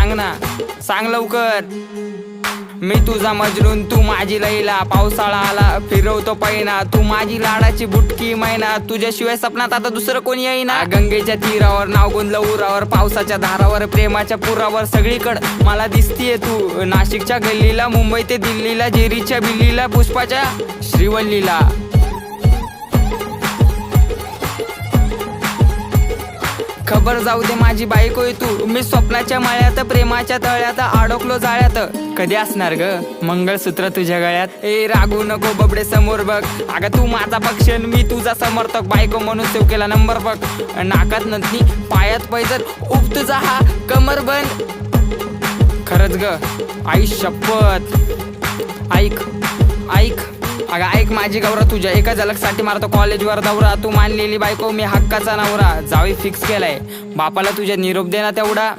सांग ना, सांग लवकर. मी तुझा मजनून तू माझी लैला, पावसाळा आला फिरवतो पैना, तू माझी लाडाची बुटकी मैना, तुझ्याशिवाय सपनात आता दुसरं कोणी येईना. गंगेच्या तीरावर नाव गुंजलं उरावर, पावसाच्या धारावर प्रेमाच्या पुरावर, सगळीकडं मला दिसतीये तू. नाशिकच्या गल्लीला, मुंबई ते दिल्लीला, जेरीच्या बिल्लीला, पुष्पाच्या श्रीवल्लीला. खबर जाऊ दे माझी बायकोय तू, मी स्वप्नाच्या माळ्यात प्रेमाच्या तळ्यात अडकलो जाळ्यात. कधी असणार ग मंगळसूत्र तुझ्या गळ्यात? ए रागू नको बबडे समोर बघ, अगं तू माझा पक्ष मी तुझा समर्थक, बायको म्हणून सेव केला नंबर बघ. नाकात नथनी पायात पैजर, उप तुझा हा कमर बंद. खरंच ग आई शपथ, ऐक ऐक अगं ऐक माझी गौरा, तुझ्या एका झलकसाठी मारतो कॉलेजवर दौरा. तू मानलेली बायको मी हक्काचा नवरा, जावी फिक्स केलाय, बापाला तुझ्या निरोप दे ना तेवढा.